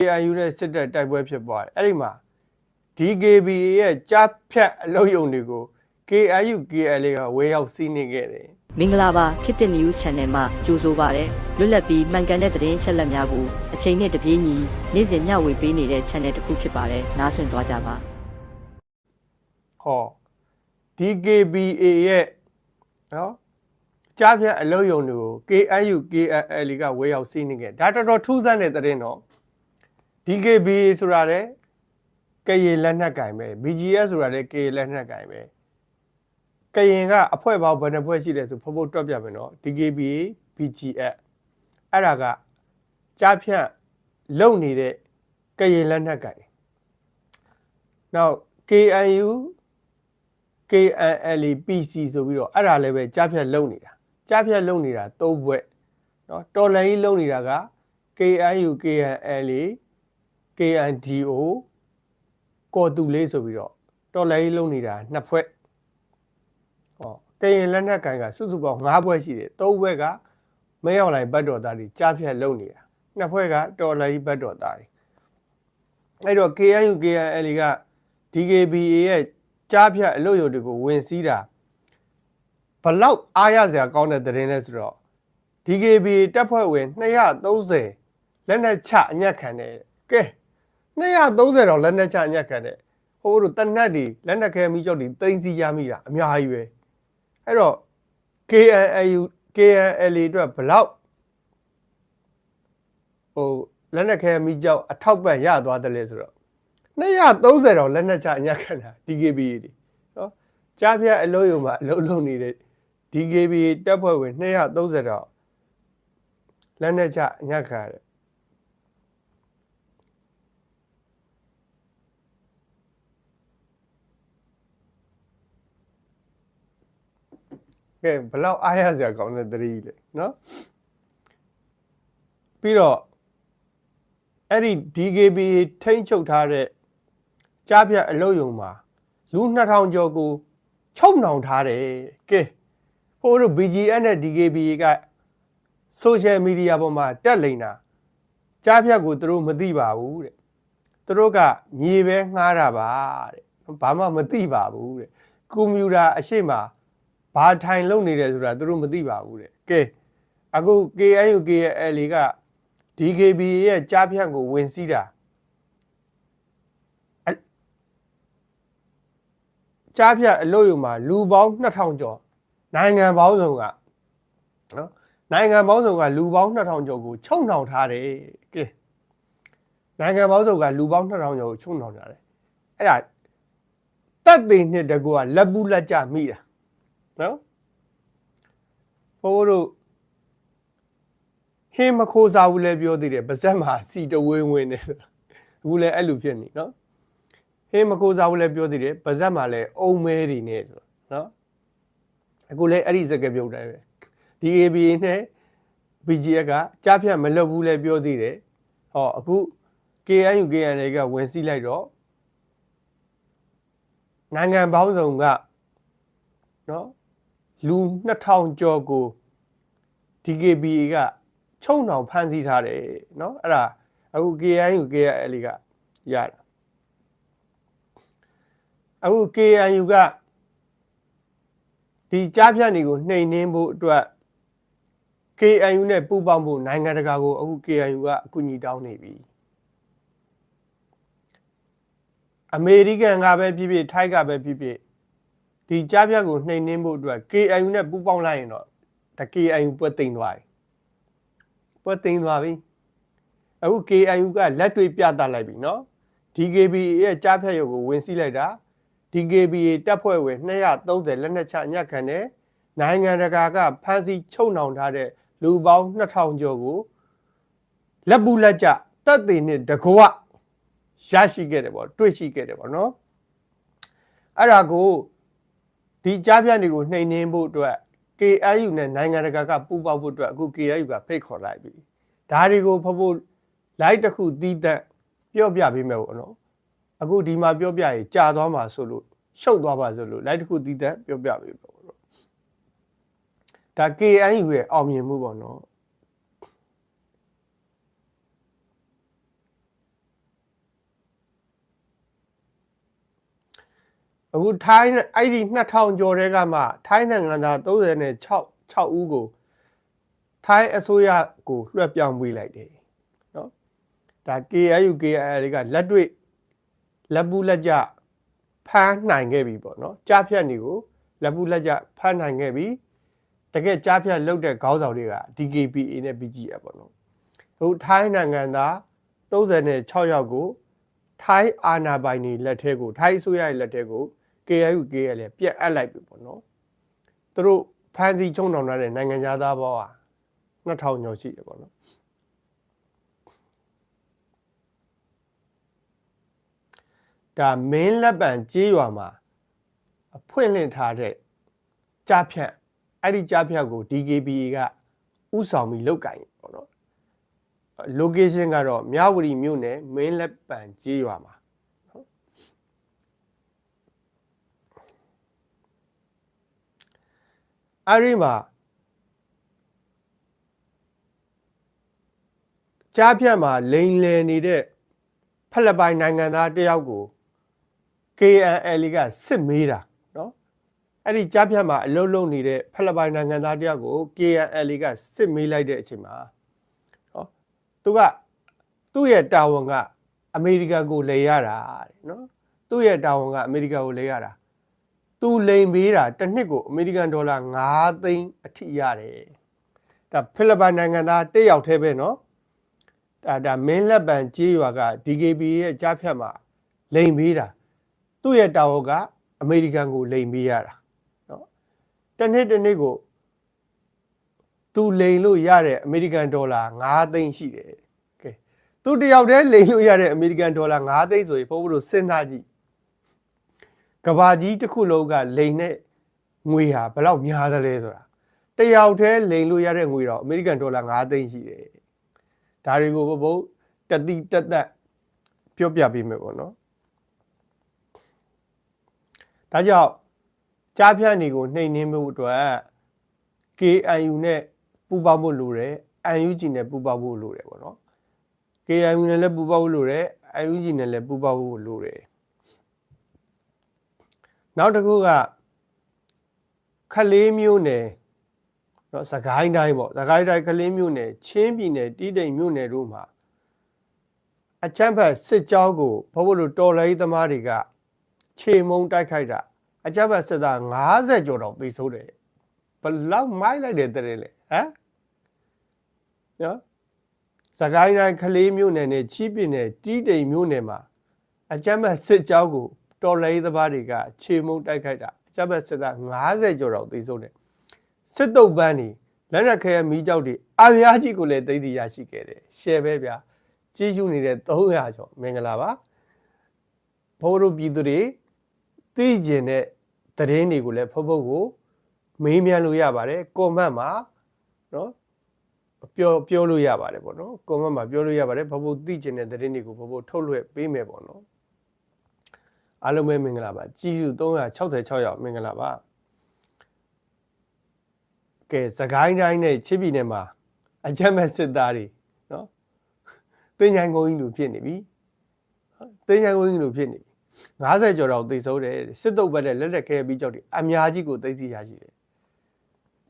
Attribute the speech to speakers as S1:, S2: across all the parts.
S1: KIU နဲ့စစ်တပ်တိုက်ပွဲဖြစ်ပွားတယ်အဲ့ဒီမှာ DKBA ရဲ့ကြားဖြတ်အလုပ်ရုံတွေကို KIU KLA ကဝေရောက်စီးနေခဲ့တယ်
S2: မင်္ဂလာပါခေတ်သစ် News Channel မှာကြိုဆိုပါရစေလွတ်လပ်ပြီးမှန်ကန်တဲ့သတင်းချက်လက်များကိုအချိန်နဲ့တပြေးညီနေ့စဉ်မျှဝေပေးနေတဲ့ channel တစ်ခုဖြစ်ပါတယ်နားဆင်သွားကြပါ
S1: ဟော DKBA ရဲ့နော်ကြားဖြတ်အလုပ်ရုံတွေကို KIU KLA ကဝေရောက်စီးနေခဲ့ဒါတော်တော်ထူးဆန်းတဲ့သတင်းတော့ DKBA ဆိုတာလေကရင်လက်နက်ကင်ပဲ BGS ဆိုတာလေကရင်လက်နက်ကင်ပဲကရင်ကအဖွဲပေါင်းဘယ်နှဖွဲရှိလဲဆိုဖို့တွက်ပြမယ်နော် DKBA BGS အဲ့ဒါကကြားဖြတ်လုံနေတဲ့ကရင်လက်နက်ကင်နောက် KNU KNLA PC ဆိုပြီးတော့အဲ့ဒါလည်းပဲကြားဖြတ်လုံနေတာကြားဖြတ်လုံနေတာ၃ဘွဲ့နော်တော်လိုင်းကြီးလုံနေတာက KNU KNLA KNDO ကော်တူလေးဆိုပြီးတော့တော်လိုင်းကြီးလုံနေတာနှစ်ဖွဲ့ဟောကရင်လက်နက်ကင်ကစုစုပေါင်း၅ဘွဲ့ရှိတယ်၃ဘွဲ့ကမဲရောက်လိုက်ဘတ်တော်သားတွေကြားဖြတ်လုံနေတာနှစ်ဖွဲ့ကတော်လိုင်းကြီးဘတ်တော်သားတွေအဲ့တော့ KNU KNLA က DKBA ရဲ့ကြားဖြတ်အလို့ရုံတွေကိုဝင်စီးတာဘလောက်အားရစရာကောင်းတဲ့သတင်းလဲဆိုတော့ DKBA တပ်ဖွဲ့ဝင်230လက်နက်ချအညက်ခံတယ်ကဲ230တော့လက်နက်ချအညက်ခံတယ်ဟိုတို့တနက်တွေလက်နက်ခဲမိကြောက်တွေသိမ်းစီရမိတာအများကြီးပဲအဲ့တော့ KNLA အတွက်ဘလောက်ဟိုလက်နက်ခဲမိကြောက်အထောက်ပံ့ရသွားတယ်လဲဆိုတော့230တော့လက်နက်ချအညက်ခံတာ DKBA တွေနော်ကြားဖြတ်အလို့ရုံမှာအလုပ်လုပ်နေတဲ့ DKBA တပ်ဖွဲ့ဝင်230တော့လက်နက်ချအညက်ခံရတယ်ကဲဘလောက်အားရစရာကောင်းတဲ့သတိလေနော်ပြီးတော့အဲ့ဒီ DKBA ထိန်းချုပ်ထားတဲ့ကြားဖြတ်အလုပ်ရုံမှာလူ2000ကျော်ကိုချုပ်နှောင်ထားတယ်ကဲဟိုတို့ BGS နဲ့ DKBA က social media ပေါ်မှာတက်လိမ့်တာကြားဖြတ်ကိုသူတို့မသိပါဘူးတဲ့သူတို့ကမြေပဲငှားတာပါတဲ့ဘာမှမသိပါဘူးတဲ့ကွန်ပျူတာအရှိမဘာထိုင်လုပ်နေတယ်ဆိုတာသူတို့မသိပါဘူးတဲ့ကဲအခု KNU KLA က DKBA ရဲ့ကြားဖြတ်ကိုဝင်စီးတာကြားဖြတ်အလို့ရုံမှာလူပေါင်း2000ကျော်နိုင်ငံပေါင်းစုံကနော်နိုင်ငံပေါင်းစုံကလူပေါင်း2000ကျော်ကိုချုပ်နှောင်ထားတယ်ကဲနိုင်ငံပေါင်းစုံကလူပေါင်း2000ကျော်ကိုချုပ်နှောင်ထားတယ်အဲ့ဒါတက်သေးနှစ်တကူကလက်ပူးလက်ကြမိတာနော်ဘိုးတို့ဟင်းမခိုးစားဘူးလဲပြောသေးတယ်ပါဇက်မှာစီတဝင်းဝင်းနေဆိုတာအခုလဲအဲ့လိုဖြစ်နေနော်ဟင်းမခိုးစားဘူးလဲပြောသေးတယ်ပါဇက်မှာလဲအုံမဲတွေနေဆိုတာနော်အခုလဲအဲ့ဒီစကားပြုတ်တယ်ပဲ DKBA နဲ့ BGS ကကြားဖြတ်မလွတ်ဘူးလဲပြောသေးတယ်ဟောအခု KNU KNLA ကဝင်စီးလိုက်တော့နိုင်ငံပေါင်းစုံကနော်လူ2000ကျော်ကို DKBA ကချုပ်နှောင်ဖမ်းဆီးထားတယ်เนาะအဲ့ဒါအခု KNU KLA ကရတာအခု KNU ကဒီကြားဖြတ်တွေကိုနှိမ်နှင်းဖို့အတွက် KNU နဲ့ပူးပေါင်းဖို့နိုင်ငံတကာကိုအခု KNU ကအကူအညီတောင်းနေပြီအမေရိကန်ကပဲဖြစ်ဖြစ်ထိုင်းကပဲဖြစ်ဖြစ်ဒီကြားဖြတ်ကိုနှိမ်နှင်းဖို့အတွက် KNU နဲ့ပူးပေါင်းလိုက်ရင်တော့ဒါ KNU ပွဲသိမ်းသွားပြီပွဲသိမ်းသွားပြီအခု KNU ကလက်တွေ့ပြသလိုက်ပြီเนาะ DKBA ရဲ့ကြားဖြတ်ရုပ်ကိုဝင်စီးလိုက်တာ DKBA တပ်ဖွဲ့ဝင်230လက်နက်ချအညက်ခံတဲ့နိုင်ငံတကာကဖမ်းဆီးချုပ်နှောင်ထားတဲ့လူပေါင်း2000ကျော်ကိုလက်ပူလက်ကြတက်သေးနဲ့တကွရရှိခဲ့တယ်ပေါ့တွေ့ရှိခဲ့တယ်ပေါ့เนาะအဲ့ဒါကိုဒီကြားဖြတ်တွေကိုနှိမ်နှင်းဖို့အတွက် KNU နဲ့နိုင်ငံတကာကပူးပေါင်းဖို့အတွက်အခု KNU ကဖိတ်ခေါ်လိုက်ပြီဒါတွေကိုဖို့လိုက်တစ်ခုတီးတက်ပြောပြပေးမယ်ပေါ့နော်အခုဒီမှာပြောပြရင်ကြာသွားမှာဆိုလို့ရှုပ်သွားပါဆိုလို့လိုက်တစ်ခုတီးတက်ပြောပြပေးပေါ့နော်ဒါ KNU ရဲ့အောင်မြင်မှုပေါ့နော် အခုထိုင်းအဲ့ဒီ2000ကျော်တဲကမှထိုင်းနိုင်ငံသား36ဦးကိုထိုင်းအစိုးရကိုလွှဲပြောင်းပေးလိုက်တယ်နော်ဒါ KIU KIL ကလက်တွေ့လက်ပူးလက်ကြဖမ်းနိုင်ခဲ့ပြီပေါ့နော်ကြားဖြတ်နေကိုလက်ပူးလက်ကြဖမ်းနိုင်ခဲ့ပြီတကယ်ကြားဖြတ်လောက်တဲ့ခေါင်းဆောင်တွေက DKBA နဲ့ BGF ပေါ့နော်အခုထိုင်းနိုင်ငံသား36ယောက်ကိုထိုင်းအာဏာပိုင်တွေလက်ထဲကိုထိုင်းအစိုးရရဲ့လက်ထဲကို KIU KIL လည်းပြတ်အပ်လိုက်ပြီပေါ့နော်သူတို့ဖမ်းဆီးချုံထောင်ထားတဲ့နိုင်ငံသားပေါင်းဟာ2000ကျော်ရှိတယ်ပေါ့နော်ဒါမင်းလက်ပံကြေးရွာမှာဖွင့်လှစ်ထားတဲ့ကြားဖြတ်အဲ့ဒီကြားဖြတ်ကို DKBA ကဥဆောင်ပြီးလုတ်ကင်ပေါ့နော် location ကတော့မြဝတီမြို့နယ်မင်းလက်ပံကြေးရွာမှာနော်အဲ့ဒီမှာကြားဖြတ်မှာလိန်လည်နေတဲ့ဖက်လက်ပိုင်းနိုင်ငံသားတယောက်ကို KNL ကစစ်မေးတာနော်အဲ့ဒီကြားဖြတ်မှာအလုံးလုံးနေတဲ့ဖက်လက်ပိုင်းနိုင်ငံသားတယောက်ကို KNL ကစစ်မေးလိုက်တဲ့အချိန်မှာနော်သူ့ရဲ့တာဝန်ကအမေရိကန်ကိုလေရတာတဲ့နော်သူ့ရဲ့တာဝန်ကအမေရိကန်ကိုလေရတာသူလိန်ပေးတာတစ်နှစ်ကိုအမေရိကန်ဒေါ်လာ9သိန်းအထိရတယ်ဒါဖိလစ်ပိုင်နိုင်ငံသားတစ်ယောက်တည်းပဲနော်ဒါမင်းလက်ပံကြေးရွာက DKBA ရဲ့ကြားဖြတ်မှာလိန်ပေးတာသူ့ရဲ့တာဝန်ကအမေရိကန်ကိုလိန်ပေးရတာနော်တစ်နှစ်ကိုသူလိန်လို့ရတဲ့အမေရိကန်ဒေါ်လာ9သိန်းရှိတယ်ကဲသူတယောက်တည်းလိန်လို့ရတဲ့အမေရိကန်ဒေါ်လာ9သိန်းဆိုရင်ဘိုးဘို့တို့စဉ်းစားကြည့်ကဘာကြီးတစ်ခုလုံးကလိန်နဲ့ငွေဟာဘယ်လောက်များသလဲဆိုတာတယောက်တည်းလိန်လို့ရတဲ့ငွေတော့အမေရိကန်ဒေါ်လာ9သိန်းရှိတယ်ဒါတွေကိုဘုတ်တတိတသက်ပြောပြပေးမယ်ပေါ့နော်ဒါကြောင့်ကြားဖြတ်နေကိုနှိမ်နှင်းမှုအတွက် KIU နဲ့ပူးပေါင်းဖို့လိုတယ် UNG နဲ့ပူးပေါင်းဖို့လိုတယ်ပေါ့နော် KIU နဲ့လည်းပူးပေါင်းဖို့လိုတယ် UNG နဲ့လည်းပူးပေါင်းဖို့လိုတယ်နောက်တစ်ခုကခလေးမျိုးနယ်နော်စကိုင်းတိုင်းပေါ့စကိုင်းတိုင်းခလေးမျိုးနယ်ချင်းပြည်နယ်တီးတိမ်မျိုးနယ်တို့မှာအချမ်းဖတ်စစ်ကြောင်းကိုဘိုးဘို့တို့တော်လိုင်းသမားတွေကခြေမုံတိုက်ခိုက်တာအချမ်းဖတ်စစ်သား50ကျော်တော့ပြေဆုံးတယ်ဘလောက်မိုက်လိုက်တယ်တဲ့လေဟမ်နော်စကိုင်းတိုင်းခလေးမျိုးနယ်နဲ့ချီးပြည်နယ်တီးတိမ်မျိုးနယ်မှာအချမ်းဖတ်စစ်ကြောင်းကိုတော်လိုင်းသမားတွေကခြေမုံတိုက်ခိုက်တာအချမ်းဖတ်စစ်သား50ကျော်တော့ပြေဆုံးတယ်စစ်တုပ်ပန်းနေလက်နက်ခဲမီးကြောက်တွေအများကြီးကိုလည်းသိသိရရှိခဲ့တယ်ရှယ်ပဲဗျာကြီးရှုနေတဲ့300ကျော်မင်္ဂလာပါဘိုးတို့ပြည်သူတွေသိကျင်တဲ့သတင်းတွေကိုလည်းဖုတ်ကိုမေးမြန်းလို့ရပါတယ်ကွန်မန့်မှာနော်ပြောလို့ရပါတယ်ပေါ့နော်ကွန်မန့်မှာပြောလို့ရပါတယ်ဖုတ်သိကျင်တဲ့သတင်းတွေကိုဖုတ်ထုတ်လွှင့်ပေးမယ်ပေါ့နော်အားလုံးပဲမင်္ဂလာပါကြီးရှု366ယောက်မင်္ဂလာပါကဲစကိုင်းတိုင်းနဲ့ချစ်ပြည်နယ်မှာအကြမ်းမဲ့စစ်သားတွေနော်တင်ချိုင်ကုန်းကြီးလူဖြစ်နေပြီတင်ချိုင်ကုန်းကြီးလူဖြစ်နေပြီ50ကျော်တော့သိဆုံးတယ်စစ်တုပ်ပတ်တဲ့လက်လက်ခဲပြီးကြောက်တွေအများကြီးကိုသိသိရရှိတယ်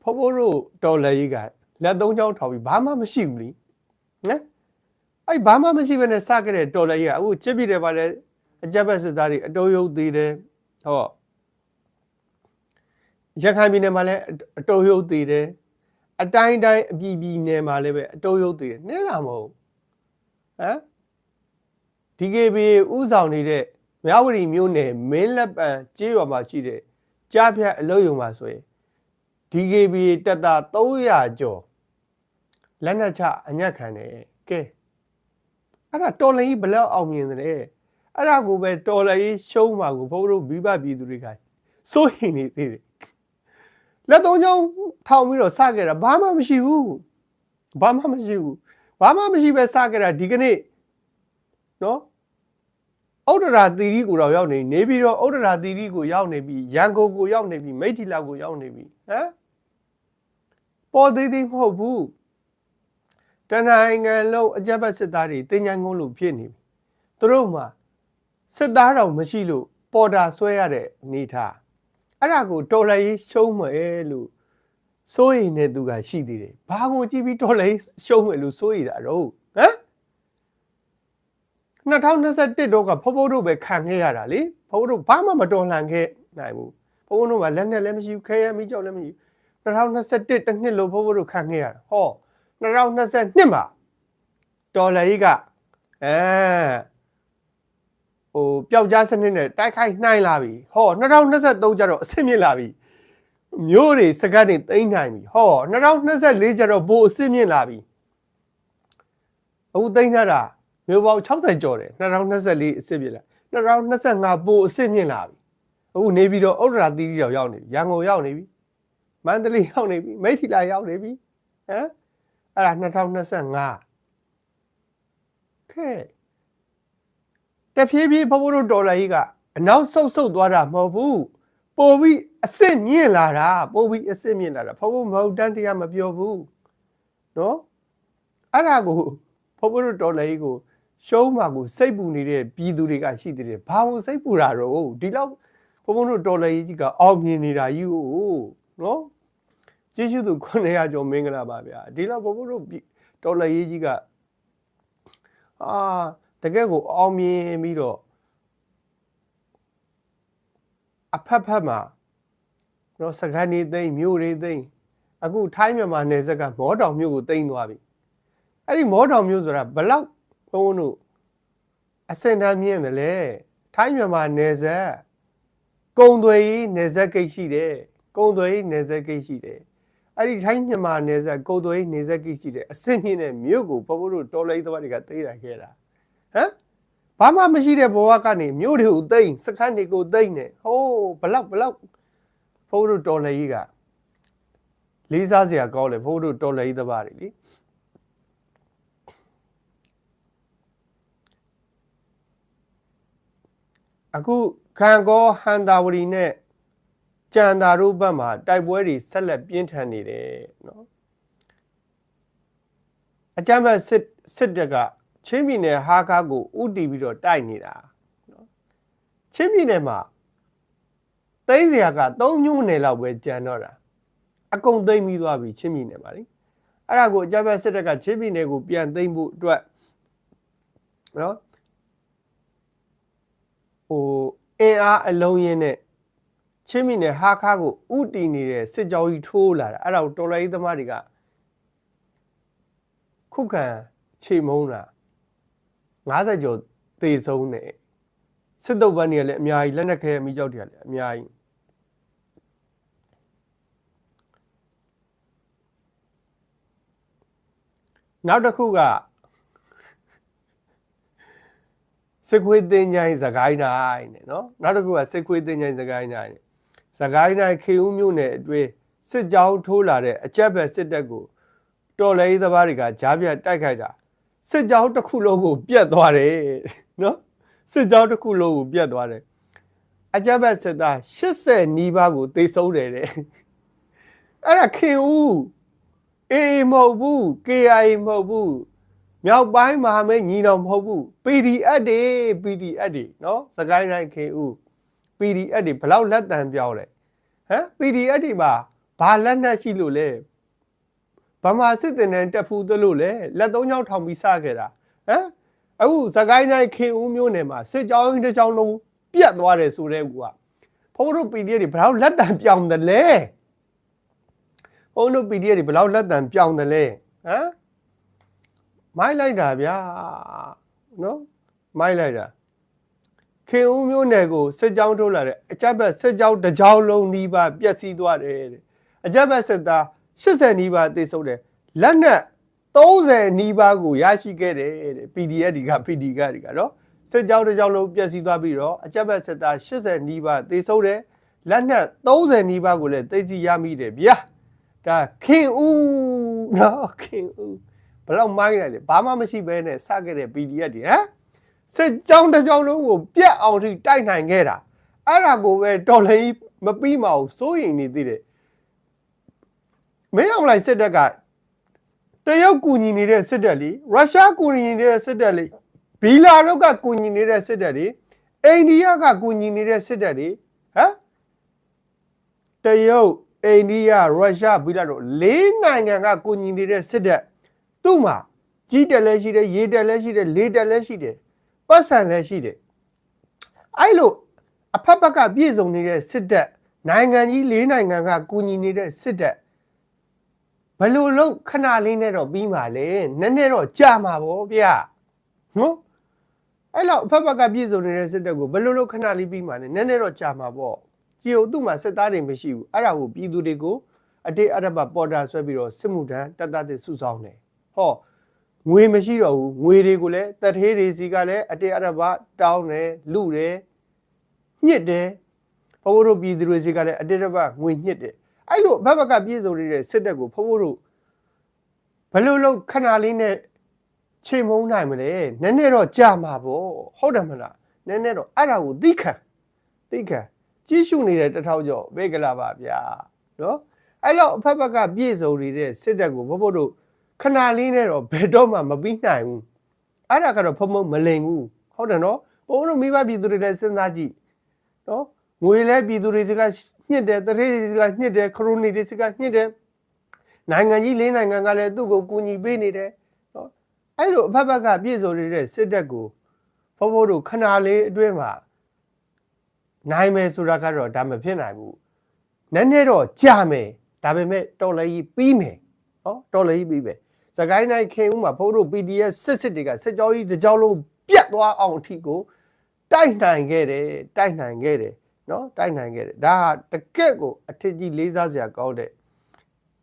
S1: ဖိုးဖိုးတို့တော်လက်ကြီးကလက်သုံးချောင်းထောက်ပြီးဘာမှမရှိဘူးလीနော်အဲ့ဘာမှမရှိဘဲနဲ့စခဲ့တဲ့တော်လက်ကြီးကအခုချစ်ပြည်နယ်မှာလည်းအကြမ်းမဲ့စစ်သားတွေအတိုးရုပ်သေးတယ်ဟောရခိုင်ပြည်နယ်မှာလည်းအတိုးရုပ်သေးတယ်အတိုင်းတိုင်းအပြည်နယ်မှာလည်းပဲအတိုးရုပ်သေးတယ်နဲတာမဟုတ်ဟမ် DKBA ဥဆောင်နေတဲ့မြဝတီမြို့နယ်မင်းလက်ပံကျေးရွာမှာရှိတဲ့ကြားဖြတ်အလုပ်ရုံမှာဆိုရင် DKBA တပ်သား300ကျော်လက်နက်ချအညက်ခံတယ်ကဲအဲ့ဒါတော်လှန်ရေးဘလောက်အောင်မြင်တယ်အဲ့ဒါကိုပဲတော်လှန်ရေးရှုံးမှာကိုဘိုးတို့မိဘပြည်သူတွေကစိုးရိမ်နေသေးတယ်လက်သုံးချောင်းထောင်ပြီးတော့စခဲ့တာဘာမှမရှိဘူးဘာမှမရှိပဲစခဲ့တာဒီကနေ့နော်ဥဒ္ဒရာသီရိကိုတော့ရောက်နေပြီးတော့ဥဒ္ဒရာသီရိကိုရောက်နေပြီရန်ကုန်ကိုရောက်နေပြီမိထ္ထီလာကိုရောက်နေပြီဟမ်ပေါ်သေးသေးမဟုတ်ဘူးတနိုင်ငံလုံးအကြမ်းဖက်စစ်သားတွေတင်ញံကုန်းလို့ဖြစ်နေပြီသူတို့မှာစစ်သားတော်မရှိလို့ ပေါ်တာဆွဲရတဲ့အနေထားအဲ့ဒါကိုတော်လှန်ရေးရှုံးမယ်လို့စိုးရိမ်နေသူကရှိသေးတယ်ဘာကိုကြည့်ပြီးတော်လှန်ရေးရှုံးမယ်လို့စိုးရိမ်တာတော့ဟမ်2021တော့ကဖဖိုးတို့ပဲခံခဲ့ရတာလေဖဖိုးတို့ဘာမှမတော်လှန်ခဲ့နိုင်ဘူးဖဖိုးတို့ကလက်နဲ့လည်းမရှိဘူးခဲရမိကြောက်လည်းမရှိဘူး2021တစ်နှစ်လို့ဖဖိုးတို့ခံခဲ့ရတာဟော2022မှာတော်လှန်ရေးကပျောက်ကြားစနစ်နဲ့တိုက်ခိုက်နိုင်လာပြီဟော2023ကျတော့အဆင့်မြင့်လာပြီမျိုးတွေစကတ်တွေသိမ်းနိုင်ပြီဟော2024ကျတော့ဘိုးအဆင့်မြင့်လာပြီအခုသိမ်းကြတာမျိုးပေါင်း60ကျော်တယ်2024အဆင့်မြင့်လာ2025ဘိုးအဆင့်မြင့်လာပြီအခုနေပြီးတော့ဥဒ္ဒရာသီတိတော်ရောက်နေပြီရန်ကုန်ရောက်နေပြီမန္တလေးရောက်နေပြီမိထ္ထီလာရောက်နေပြီဟမ်အဲ့ဒါ2025ခဲတဖြည်းဖြည်းဘဘတို့ဒေါ်လာကြီးကအနောက်ဆုတ်သွားတာမဟုတ်ဘူးပို့ပြီးအစ်စ်မြင့်လာတာပို့ပြီးအစ်စ်မြင့်လာတာဘဘမဟုတ်တန်းတရားမပြောဘူးနော်အဲ့ဒါကိုဘဘတို့ဒေါ်လာကြီးကိုရှုံးမှာကိုစိတ်ပူနေတဲ့ပြည်သူတွေကရှိသေးတယ်ဘာလို့စိတ်ပူတာတော့ဒီလောက်ဘဘတို့ဒေါ်လာကြီးကအောင်မြင်နေတာကြီးကိုနော်ကျေးဇူးသူ900ကျော်မင်္ဂလာပါဗျာဒီလောက်ဘဘတို့ဒေါ်လာကြီးကတကယ်ကိုအောင်မြင်ပြီးတော့အဖက်ဖက်မှာနော်စကန်နေသိမ့်မြို့တွေသိမ့်အခုထိုင်းမြန်မာနယ်စပ်ကမောတောင်မြို့ကိုသိမ့်သွားပြီအဲ့ဒီမောတောင်မြို့ဆိုတာဘလောက်ဘုန်းတို့အစင်တန်းမြင့်တယ်လေထိုင်းမြန်မာနယ်စပ်ကုံသွေးနယ်စပ်ဂိတ်ရှိတယ်ကုံသွေးနယ်စပ်ဂိတ်ရှိတယ်အဲ့ဒီထိုင်းမြန်မာနယ်စပ်ကုံသွေးနယ်စပ်ဂိတ်ရှိတယ်အစင်မြင့်တဲ့မြို့ကိုဘဘတို့တော်လိုက်သွားတွေကသိတာခဲ့တာဟမ်ဘာမှမရှိတဲ့ဘဝကနေမြို့တွေကိုသိမ့်စခန်းတွေကိုသိမ့်နေဟိုးဘလောက်ဘိုးတို့တော်လှန်ရေးကလေးစားစရာကောင်းတယ်ဘိုးတို့တော်လှန်ရေးသမားတွေလေအခုခံကောဟန်တာဝရီနဲ့ကြံတာတို့ဘက်မှာတိုက်ပွဲတွေဆက်လက်ပြင်းထန်နေတယ်နော်အကြမ်းဖက်စစ်တပ်ကချင်းပြည်နယ်ဟာကားကိုဥတီပြီးတော့တိုက်နေတာနော်ချင်းပြည်နယ်မှာသိန်းစရာက3မြို့နယ်လောက်ပဲကျန်တော့တာအကုန်သိမ်းပြီးသွားပြီချင်းပြည်နယ်မှာလေအဲ့ဒါကိုအကြမ်းဖက်စစ်တပ်ကချင်းပြည်နယ်ကိုပြန်သိမ်းဖို့အတွက်နော်အင်အားအလုံးရင်းနဲ့ချင်းပြည်နယ်ဟာကားကိုဥတီနေတဲ့စစ်ကြောကြီးထိုးလာတာအဲ့ဒါကိုတော်လိုင်းသမားတွေကခုခံခြေမုံးတာ50ကျော်သေဆုံးတယ်စစ်တုပ်ပန်းတွေကလည်းအများကြီးလက်နက်ခဲမိကြောက်တွေကလည်းအများကြီးနောက်တစ်ခုကစစ်ခွေးတင်ချိုင်းစကိုင်းတိုင်းနဲ့နော်နောက်တစ်ခုကစစ်ခွေးတင်ချိုင်းစကိုင်းတိုင်းစကိုင်းတိုင်းခေဦးမြို့နယ်အတွင်းစစ်ကြောင်းထိုးလာတဲ့အကြက်ဘက်စစ်တပ်ကိုတော်လှန်ရေးသမားတွေကကြားပြတ်တိုက်ခိုက်တာစစ်ကြောင်းတစ်ခုလုံးကိုပြတ်သွားတယ်နော်စစ်ကြောင်းတစ်ခုလုံးကိုပြတ်သွားတယ်အကြမ်းဖက်စစ်သား80နီးပါးကိုသေဆုံးတယ်တဲ့အဲ့ဒါခင်ဦးအေးမဟုတ်ဘူး KIA မဟုတ်ဘူးမြောက်ပိုင်းမဟာမိတ်ညီတော်မဟုတ်ဘူး PDF တွေနော်စကိုင်းတိုင်းခင်ဦး PDF တွေဘလောက်လက်တံပြောင်းလဲဟမ် PDF တွေမှာဘာလက်နက်ရှိလို့လဲဗမာစစ်တင်တဲ့တက်ဖူးသလို့လေလက်သုံးချောင်းထောင်ပြီးစခဲ့တာဟမ်အခုစကိုင်းတိုင်းခင်ဦးမြို့နယ်မှာစစ်ကြောင်းတစ်ကြောင်းလုံးပြတ်သွားတယ်ဆိုတဲ့ကူကဖုန်းတို့ PDF တွေဘယ်လောက်လက်တံပြောင်းတယ်လဲဖုန်းတို့ PDF တွေဘယ်လောက်လက်တံပြောင်းတယ်လဲဟမ်မိုက်လိုက်တာဗျာနော်မိုက်လိုက်တာခင်ဦးမြို့နယ်ကိုစစ်ကြောင်းထိုးလာတဲ့အကြမ်းဖက်စစ်ကြောင်းတစ်ကြောင်းလုံးနီးပါးပျက်စီးသွားတယ်တဲ့အကြမ်းဖက်စစ်သား80နီးပါးသေဆုံးတယ်လက်နက်30နီးပါးကိုရရှိခဲ့တယ်တဲ့ PDF တွေကနော်စစ်ကြောင်းတစ်ကြောင်းလုံးပျက်စီးသွားပြီးတော့အကြမ်းဖက်စစ်သား80နီးပါးသေဆုံးတယ်လက်နက်30နီးပါးကိုလည်းသိသိရမိတယ်ဗျာဒါခင်ဦးနော်ခင်ဦးဘယ်လောက်မိုင်းလိုက်လဲဘာမှမရှိဘဲနဲ့စခဲ့တဲ့ PDF တွေဟမ်စစ်ကြောင်းတစ်ကြောင်းလုံးကိုပြတ်အောင်ထိတိုက်နိုင်ခဲ့တာအဲ့ဒါကိုပဲတော်လှန်ရေးမပြီးမအောင်စိုးရိမ်နေသေးတယ်မင်းအောင်လိုက်စစ်တပ်ကတရုတ်ကူညီနေတဲ့စစ်တပ်လေရုရှားကူညီနေတဲ့စစ်တပ်လေဘီလာတို့ကကူညီနေတဲ့စစ်တပ်လေ အိန္ဒိယကကူညီနေတဲ့စစ်တပ်တွေဟမ်တရုတ်အိန္ဒိယရုရှားပြီးတော့၄နိုင်ငံကကူညီနေတဲ့စစ်တပ်သူ့မှာကြီးတက်လည်းရှိတယ်ရေတက်လည်းရှိတယ်လေတက်လည်းရှိတယ်ပတ်စံလည်းရှိတယ်အဲ့လိုအဖက်ဖက်ကပြည့်စုံနေတဲ့စစ်တပ်နိုင်ငံကြီး၄နိုင်ငံကကူညီနေတဲ့စစ်တပ်ဘယ်လိုလုပ်ခဏလေးနဲ့တော့ပြီးပါလေနည်းနည်းတော့ကြာမှာပေါ့ဗျာနော်အဲ့လောက်အဖက်ဖက်ကပြည့်စုံနေတဲ့စစ်တပ်ကိုဘယ်လိုလုပ်ခဏလေးပြီးပါလဲနည်းနည်းတော့ကြာမှာပေါ့ကြည်ဦးသူ့မှာစစ်သားတွေမရှိဘူးအဲ့ဒါကိုပြည်သူတွေကိုအတေးအရဘပေါ်တာဆွဲပြီးတော့စစ်မှုထမ်းတတ်တဲ့စုဆောင်တယ်ဟောငွေမရှိတော့ဘူးငွေတွေကိုလည်းတထေးတွေစီကလည်းအတေးအရဘတောင်းတယ်လူတယ်ညှစ်တယ်ဘိုးတို့ပြည်သူတွေစီကလည်းအတေးအရဘငွေညှစ်တယ်အဲ့လိုဘက်ဘက်ကပြည်စုံနေတဲ့စစ်တပ်ကိုဘိုးတို့ဘယ်လိုလုပ်ခဏလေးနဲ့ချိန်မုံနိုင်မလဲနည်းနည်းတော့ကြာမှာပေါ့ဟုတ်တယ်မလားနည်းနည်းတော့အဲ့ဒါကိုသိခံကြီးရှုနေတဲ့တထောက်ကျော်ဘေကလာပါဗျာနော်အဲ့တော့အဖက်ဖက်ကပြည့်စုံနေတဲ့စစ်တပ်ကိုဘိုးတို့ခဏလေးနဲ့တော့ဘယ်တော့မှမပြီးနိုင်ဘူးအဲ့ဒါကတော့ဖုံမလိန်ဘူးဟုတ်တယ်နော်ဘိုးတို့မိဘပြည်သူတွေလည်းစဉ်းစားကြည့်နော်ငွေလဲပြည်သူတွေစကညှစ်တယ်တရေတွေကညှစ်တယ်ခရိုနီတွေစကညှစ်တယ်နိုင်ငံကြီး၄နိုင်ငံကလည်းသူ့ကိုကူညီပေးနေတယ်နော်အဲ့လိုအဖက်ဖက်ကပြည့်စုံနေတဲ့စစ်တပ်ကိုဘိုးတို့ခဏလေးအတွင်းမှာနိုင်မယ်ဆိုတာကတော့ဒါမဖြစ်နိုင်ဘူးနည်းနည်းတော့ကြာမယ်ဒါပေမဲ့တော်လည်းကြီးပြီးမယ်ဟောတော်လည်းကြီးပြီးမယ်စကိုင်းတိုင်းခင်ဦးမှာဘိုးတို့ PDF စစ်တွေကစစ်ကြောကြီးတစ်ကြောလုံးပြတ်သွားအောင်အထိကိုတိုက်နိုင်ခဲ့တယ်နော်တိုက်နိုင်ခဲ့တယ်ဒါဟာတကယ့်ကိုအထက်ကြီးလေးစားစရာကောင်းတဲ့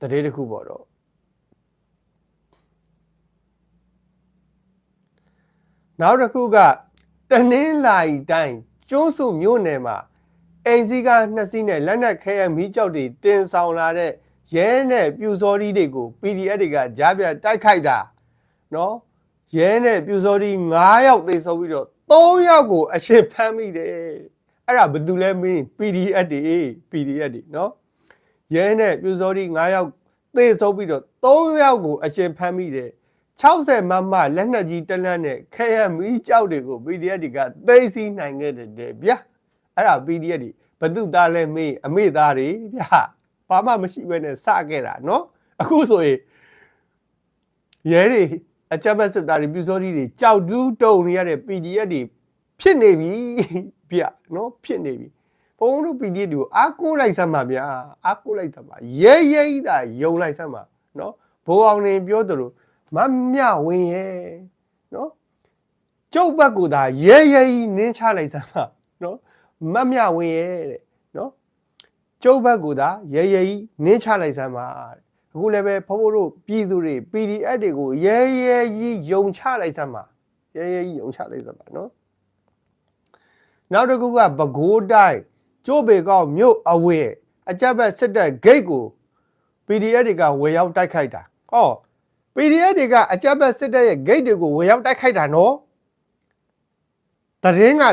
S1: သတင်းတစ်ခုပေါ့တော့နောက်တစ်ခုကတနင်္လာရီတိုင်းကျွန်းစုမြို့နယ်မှာအိမ်စီးကား2စီးနဲ့လက်နက်ခဲယမ်းမီးကျောက်တွေတင်ဆောင်လာတဲ့ရဲနဲ့ပြူစောတီတွေကို PDF တွေကကြားပြတိုက်ခိုက်တာနော်ရဲနဲ့ပြူစောတီ9ယောက်သေဆုံးပြီးတော့3ယောက်ကိုအရှင်ဖမ်းမိတယ်အဲ့ဒါဘယ်သူလဲမင်း PDF တွေနော်ရဲနဲ့ပြူစောတီ9ယောက်သေဆုံးပြီးတော့3ယောက်ကိုအရှင်ဖမ်းမိတယ်60မမလက်နက်ကြီးတလန့်နဲ့ခဲယမ်းမီးကျောက်တွေကို PDF တွေကသိမ်းဆည်းနိုင်ခဲ့တယ်ဗျာအဲ့ဒါ PDF တွေဘသူသားလဲမေးအမေသားတွေဗျာဘာမှမရှိဘဲနဲ့စခဲ့တာနော်အခုဆိုရင်ရဲတွေအကြမ်းဖက်စစ်သားတွေပြူစောတိတွေကြောက်တူးတုံနေရတဲ့ PDF တွေဖြစ်နေပြီဗျာနော်ဖြစ်နေပြီဘုံတို့ PDF တွေကိုအားကိုးလိုက်စမ်းပါဗျာအားကိုးလိုက်စမ်းပါရဲသာယုံလိုက်စမ်းပါနော်ဘိုးအောင်နေပြောသလိုမမြဝင်ရဲ့နော်ကျုပ်ဘက်ကသာရဲနင်းချလိုက်စမ်းပါနော်မမြဝင်ရဲ့တဲ့နော်ကျုပ်ဘက်ကသာရဲနင်းချလိုက်စမ်းပါအခုလည်းပဲဘိုးတို့ပြည်သူတွေ PDF တွေကိုရဲကြီးယုံချလိုက်စမ်းပါရဲကြီးယုံချလိုက်စမ်းပါနော်နောက်တစ်ခုကပဲခူးတိုင်းကျိုးပေကောက်မြို့အဝေးအကြက်ဘက်စစ်တပ်ဂိတ်ကို PDF တွေကဝေရောက်တိုက်ခိုက်တာဟော PDF တွေကအကြက်ဘက်စစ်တပ်ရဲ့ဂိတ်တွေကိုဝေရောက်တိုက်ခိုက်တာနော်သတင်းက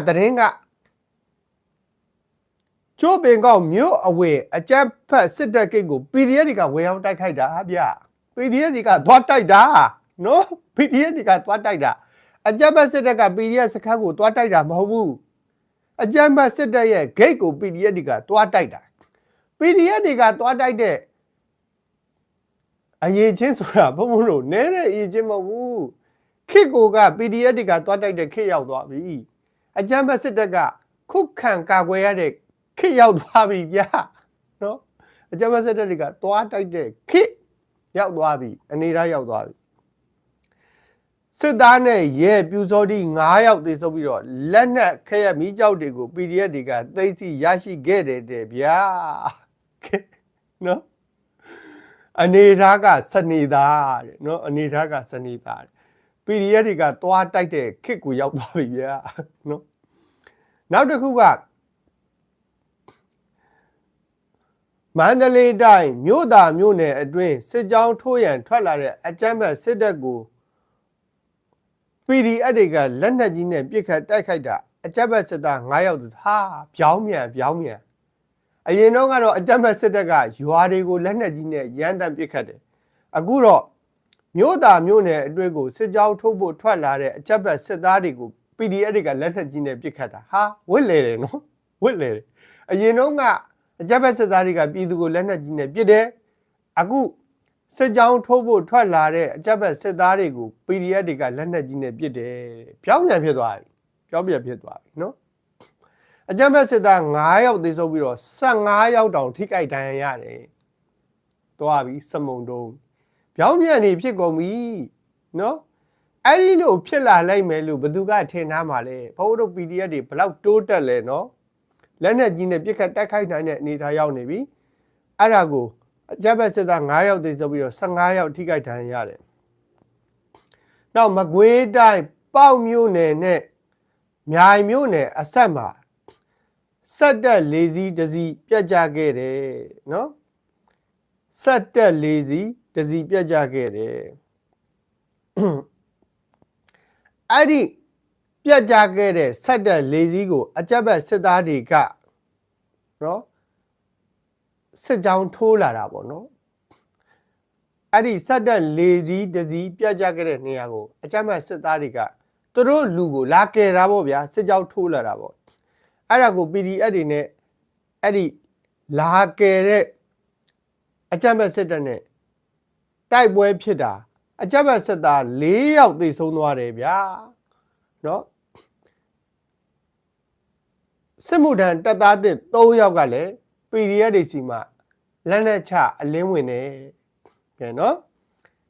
S1: ကျိုးပင်ကောက်မြို့အဝေးအကြက်ဘက်စစ်တပ်ဂိတ်ကို PDF တွေကဝေရောက်တိုက်ခိုက်တာဗျ PDF တွေကသွားတိုက်တာနော် PDF တွေကသွားတိုက်တာအကြက်ဘက်စစ်တပ်က PDF စခန်းကိုသွားတိုက်တာမဟုတ်ဘူးအကြက်ဘက်စစ်တပ်ရဲ့ဂိတ်ကို PDF တွေကသွားတိုက်တာ PDF တွေကသွားတိုက်တဲ့အရေးချင်းဆိုတာဘုံလို့နဲတဲ့အရေးချင်းမဟုတ်ဘူးခေတ်ကိုက PDF တွေကသွားတိုက်တဲ့ခေတ်ရောက်သွားပြီအကြမ်းဖက်စစ်တပ်ကခုခံကာကွယ်ရတဲ့ခေတ်ရောက်သွားပြီဗျာနော်အကြမ်းဖက်စစ်တပ်တွေကသွားတိုက်တဲ့ခေတ်ရောက်သွားပြီအနေထားရောက်သွားပြီစစ်သားနဲ့ရဲပြူစောတိ9ယောက်သေဆုံးပြီးတော့လက်နက်ခဲရမီးကျောက်တွေကို PDF တွေကသိမ်းဆီးရရှိခဲ့တယ်ဗျာနော်အနေထားကစနေသားတဲ့နော်အနေထားကစနေသားတဲ့ PDF တွေကသွားတိုက်တဲ့ခစ်ကိုရောက်သွားပြီဗျာနော်နောက်တစ်ခုကမန္တလေးတိုင်းမြို့သားမြို့နယ်အတွင်းစစ်ကြောင်းထိုးရန်ထွက်လာတဲ့အကြမ်းဖက်စစ်တပ်ကို PDF တွေကလက်နက်ကြီးနဲ့ပစ်ခတ်တိုက်ခိုက်တာအကြမ်းဖက်စစ်သား9ယောက်ဟာပြောင်းမြန်အရင်တော့ကတော့အကြမ်းဖက်စစ်တပ်ကရွာတွေကိုလက်နက်ကြီးနဲ့ရမ်းတမ်းပစ်ခတ်တယ်အခုတော့မြို့သားမြို့နယ်အတွင်းကိုစစ်ကြောင်းထိုးဖို့ထွက်လာတဲ့အကြမ်းဖက်စစ်သားတွေကို PDF တွေကလက်နက်ကြီးနဲ့ပစ်ခတ်တာဟာဝစ်လေတယ်နော်ဝစ်လေတယ်အရင်တော့ကအကြမ်းဖက်စစ်သားတွေကပြည်သူကိုလက်နက်ကြီးနဲ့ပစ်တယ်အခုစစ်ကြောင်းထိုးဖို့ထွက်လာတဲ့အကြမ်းဖက်စစ်သားတွေကို PDF တွေကလက်နက်ကြီးနဲ့ပစ်တယ်ပြောင်းပြန်ဖြစ်သွားပြီပြောင်းပြန်ဖြစ်သွားပြီနော်အကြမ်းဖက်စစ်သား9ယောက်သေဆုံးပြီးတော့15ယောက်တောင်ထိခိုက်ဒဏ်ရာရတယ်သွားပြီစမုံတုံးပြောင်းပြန်နေဖြစ်ကုန်ပြီနော်အဲ့ဒီလိုဖြစ်လာလိုက်မယ်လို့ဘသူကထင်ထားမှာလဲဘိုးတို့ PDF တွေဘလောက်တိုးတက်လဲနော်လက်နက်ကြီးနဲ့ပြစ်ခတ်တိုက်ခိုက်နိုင်တဲ့အနေအထားရောက်နေပြီအဲ့ဒါကိုအကြမ်းဖက်စစ်သား9ယောက်သေဆုံးပြီးတော့15ယောက်ထိခိုက်ဒဏ်ရာရတယ်နောက်မကွေးတိုင်းပေါက်မြို့နယ်နဲ့မြိုင်မြို့နယ်အဆက်မှာဆက်တက်လေးစီးတစ်စီးပြတ်ကျခဲ့တယ်နော်ဆက်တက်လေးစီးတစ်စီးပြတ်ကျခဲ့တယ်အဲ့ဒီပြတ်ကျခဲ့တဲ့ဆက်တက်လေးစီးကိုအကြမ်းဖက်စစ်သားတွေကနော်စစ်ကြောင်းထိုးလာတာပေါ့နော်အဲ့ဒီဆက်တက်လေးစီးတစ်စီးပြတ်ကျခဲ့တဲ့နေရာကိုအကြမ်းဖက်စစ်သားတွေကသူတို့လူကိုလာကယ်တာပေါ့ဗျာစစ်ကြောင်းထိုးလာတာပေါ့အဲ့ဒါကို PDF တွေနဲ့အဲ့ဒီလာကယ်တဲ့အကြမ်းဖက်စစ်တပ်နဲ့တိုက်ပွဲဖြစ်တာအကြမ်းဖက်စစ်သား4ယောက်သေဆုံးသွားတယ်ဗျာနော်စစ်မှုထမ်းတပ်သားသစ်3ယောက်ကလည်း PDF တွေစီမှာလက်နက်ချအလင်းဝင်နေကဲနော်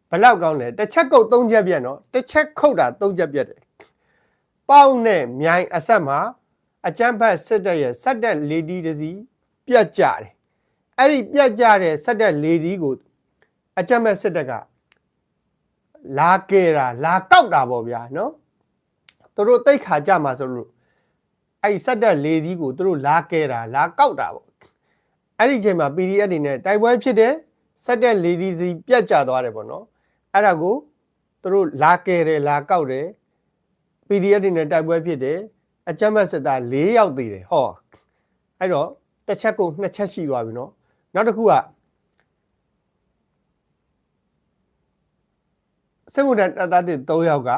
S1: ဘလောက်ကောင်းလဲတစ်ချက်ကုတ်3ချက်ပြက်နော်တစ်ချက်ခုတ်တာ3ချက်ပြက်တယ်ပေါက်နဲ့မြိုင်အဆက်မှာအကြမ်းဖက်စစ်တပ်ရဲ့စက်တက်လေဒီတစ်စီးပြတ်ကြတယ်အဲ့ဒီပြတ်ကြတဲ့စက်တက်လေဒီကိုအကြမ်းဖက်စစ်တပ်ကလာကဲတာလာကောက်တာပေါ့ဗျာနော်သူတို့တိတ်ခါကြမှာဆိုလို့အဲ့ဒီစက်တက်လေဒီကိုသူတို့လာကဲတာလာကောက်တာပေါ့အဲ့ဒီချိန်မှာ PDF တွေနဲ့တိုက်ပွဲဖြစ်တယ်စက်တက်လေဒီစီပြတ်ကျသွားတယ်ပေါ့နော်အဲ့ဒါကိုသူတို့လာကဲတယ်လာကောက်တယ် PDF တွေနဲ့တိုက်ပွဲဖြစ်တယ်အကြမ်းဖက်စစ်သား4ယောက်သေတယ်ဟောအဲ့တော့တစ်ချက်ကို2ချက်ရှိသွားပြီနော်နောက်တစ်ခုကစစ်မှုထမ်းတပ်သားတွေ3ယောက်က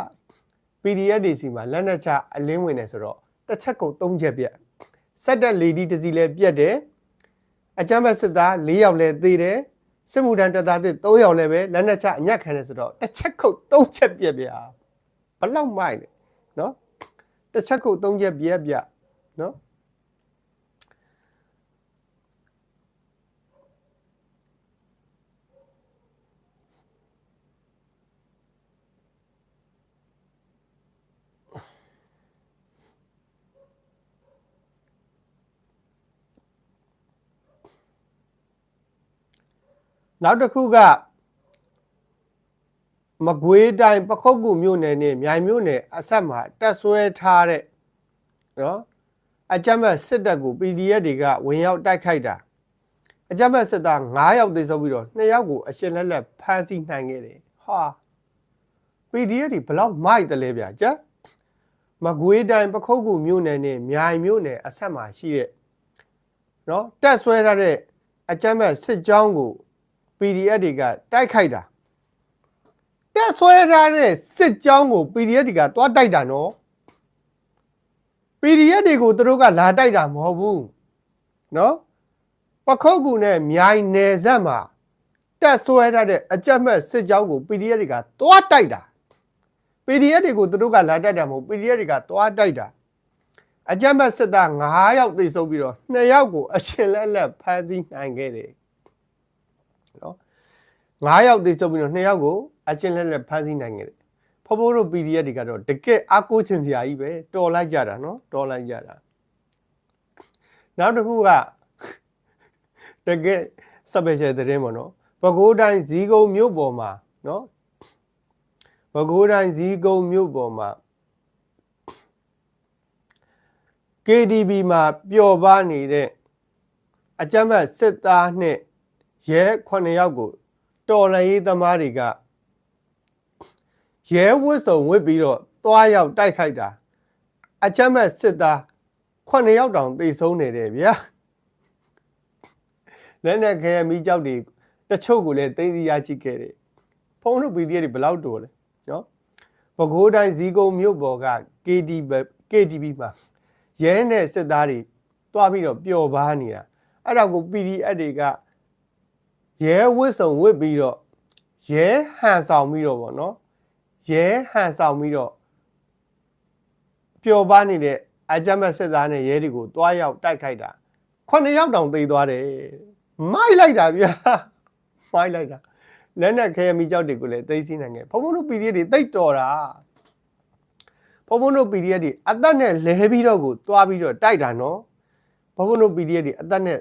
S1: PDF တွေစီမှာလက်နက်ချအလင်းဝင်နေဆိုတော့တစ်ချက်ကို3ချက်ပြက်စက်တက်လေဒီတစ်စီလဲပြက်တယ်အကြမ်းဖက်စစ်သား4ယောက်လဲသေတယ်စစ်မှုထမ်းတပ်သားတွေ3ယောက်လဲပဲလက်နက်ချအညက်ခံနေဆိုတော့တစ်ချက်ခုတ်3ချက်ပြက်ဗျာဘလောက်မိုက်လဲနော်တစ်ချက်ခုတ်3ချက်ပြက်ဗျနော်နောက်တစ်ခုကမကွေးတိုင်းပခုတ်ကူမြို့နယ်နဲ့မြိုင်မြို့နယ်အဆက်မှာတက်ဆွဲထားတဲ့နော်အကြမ်းဖက်စစ်တပ်ကို PDF တွေကဝင်ရောက်တိုက်ခိုက်တာအကြမ်းဖက်စစ်သား9ယောက်သေဆုံးပြီးတော့2ယောက်ကိုအရှင်လက်လက်ဖမ်းဆီးနိုင်ခဲ့တယ်ဟာ PDF တွေဘလောက်မိုက်တယ်လဲဗျာကြာမကွေးတိုင်းပခုတ်ကူမြို့နယ်နဲ့မြိုင်မြို့နယ်အဆက်မှာရှိတဲ့နော်တက်ဆွဲထားတဲ့အကြမ်းဖက်စစ်ကြောင်းကိုPDF တွေကတိုက်ခိုက်တာတက်ဆွဲထားတဲ့စစ်ကြောင်းကို PDF တွေကတွားတိုက်တာနော် PDF တွေကိုသူတို့ကလာတိုက်တာမဟုတ်ဘူးနော်ပခုတ်ကူနဲ့မြိုင်နယ်စပ်မှာတက်ဆွဲထားတဲ့အကြမ်းဖက်စစ်ကြောင်းကို PDF တွေကတွားတိုက်တာ PDF တွေကိုသူတို့ကလာတိုက်တာမဟုတ် PDF တွေကတွားတိုက်တာအကြမ်းဖက်စစ်သား9ယောက်သေဆုံးပြီးတော့2ယောက်ကိုအရှင်လက်လက်ဖမ်းဆီးနိုင်ခဲ့တယ်နော်9ယောက်သေဆုံးပြီးတော့2ယောက်ကိုအချင်းလက်လက်ဖမ်းဆီးနိုင်ခဲ့တယ်ဖိုးဖိုးတို့ PDF တွေကတော့တကယ်အားကိုးချင်စရာကြီးပဲတော်လိုက်ကြတာနော်တော်လိုက်ကြတာနောက်တစ်ခုကတကယ် special သတင်းပေါ့နော်ပဲခူးတိုင်းဇီးကုန်းမြို့ပေါ်မှာနော်ပဲခူးတိုင်းဇီးကုန်းမြို့ပေါ်မှာ KDB မှာပျော်ပါနေတဲ့အကြမ်းဖက်စစ်သားနဲ့ရဲ9ယောက်ကိုတော်လှန်ရေးသမားတွေကရဲဝတ်စုံဝတ်ပြီးတော့တွားရောက်တိုက်ခိုက်တာအကြမ်းဖက်စစ်သား9ယောက်တောင်သေဆုံးနေတယ်ဗျာလက်နဲ့ခဲမိကြောက်တွေတချို့ကိုလည်းသိသိရရှိခဲ့တယ်ဖုန်းတို့ PDF တွေဘယ်လောက်တော်လဲနော် ပဲခူးတိုင်းဇီးကုန်းမြို့ပေါ်က KTV မှာရဲနဲ့စစ်သားတွေတွားပြီးတော့ပျော်ပါနေတာအဲ့ဒါကို PDF တွေကရဲဝစ်စုံဝစ်ပြီးတော့ရဲဟန်ဆောင်ပြီးတော့ဗောနော်ရဲဟန်ဆောင်ပြီးတော့ပျော်ပါနေတဲ့အကြမ်းဖက်စစ်သားနဲ့ရဲတွေကိုတွားရောက်တိုက်ခိုက်တာ9ယောက်တောင်သေသွားတယ်မိုက်လိုက်တာဗျာမိုက်လိုက်တာလက်နဲ့ခဲမီကြောက်တွေကိုလည်းသိသိနိုင်ခဲ့ဘုံဘုံတို့ PDF တွေတိတ်တော်တာဘုံဘုံတို့ PDF တွေအသက်နဲ့လဲပြီးတော့ကိုတွားပြီးတော့တိုက်တာနော်ဘုံဘုံတို့ PDF တွေအသက်နဲ့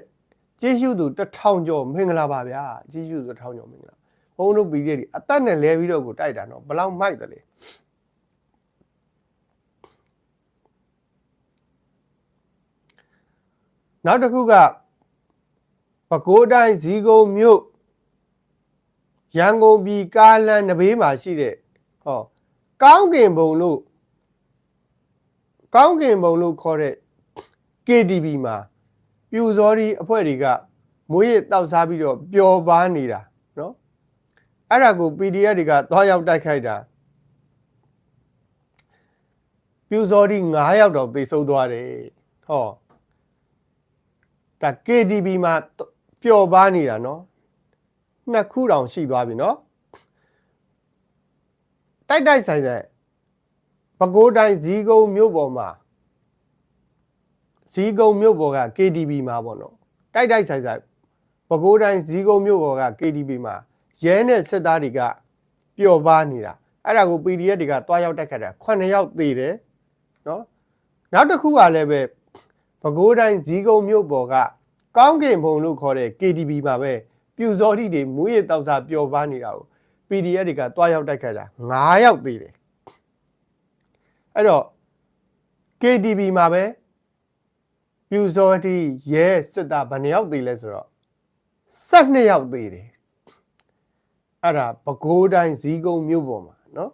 S1: ကျေးဇူးသူ1000ကျော်မင်္ဂလာပါဗျာကျေးဇူးသူ1000ကျော်မင်္ဂလာဘုံတို့ PDF တွေအသက်နဲ့လဲပြီးတော့ကိုတိုက်တာနော်ဘလောက်မိုက်တယ်လေနောက်တစ်ခုကပဲခူးတိုင်းဇီးကုန်းမြို့ရန်ကုန်ပြည်ကားလမ်းနဘေးမှာရှိတဲ့ကောင်းကင်ဘုံလို့ခေါ်တဲ့ KTV မှာပြူစောဒီအဖွဲ့တွေကမွေးရတောက်စားပြီးတော့ပျော်ပါနေတာနော်အဲ့ဒါကို PDF တွေကသွားရောက်တိုက်ခိုက်တာပြူစောဒီ9ယောက်တော့သေဆုံးသွားတယ်ဒါ KTV မှာပျော်ပါနေတာနော်2ခုတောင်ရှိသွားပြီနော်တိုက်ဆိုင်ပဲခူးတိုင်းဇီးကုန်းမြို့ပေါ်မှာဇီးကုန်းမြို့ပေါ်က KTV မှာပေါ့နော်တိုက်ဆိုင်ပဲခူးတိုင်းဇီးကုန်းမြို့ပေါ်က KTV မှာရဲနဲ့စစ်သားတွေကပျော်ပါနေတာအဲ့ဒါကို PDF တွေကတွားရောက်တိုက်ခတ်တာ9ယောက်သေတယ်နော်နောက်တစ်ခုကလည်းပဲပဲခူးတိုင်းဇီးကုန်းမြို့ပေါ်ကကောင်းကင်ဘုံလို့ခေါ်တဲ့ KTV မှာပဲပြူစောတိတွေမူရတောက်စားပျော်ပါနေတာကို PDF တွေကတွားရောက်တိုက်ခတ်တာ9ယောက်သေတယ်အဲ့တော့ KTV မှာပဲပြူစောတိရဲစစ်သားဘယ်နှယောက်သေလဲဆိုတော့12ယောက်သေတယ်အဲ့ဒါပဲခူးတိုင်းဇီးကုန်းမြို့ပေါ်မှာနော်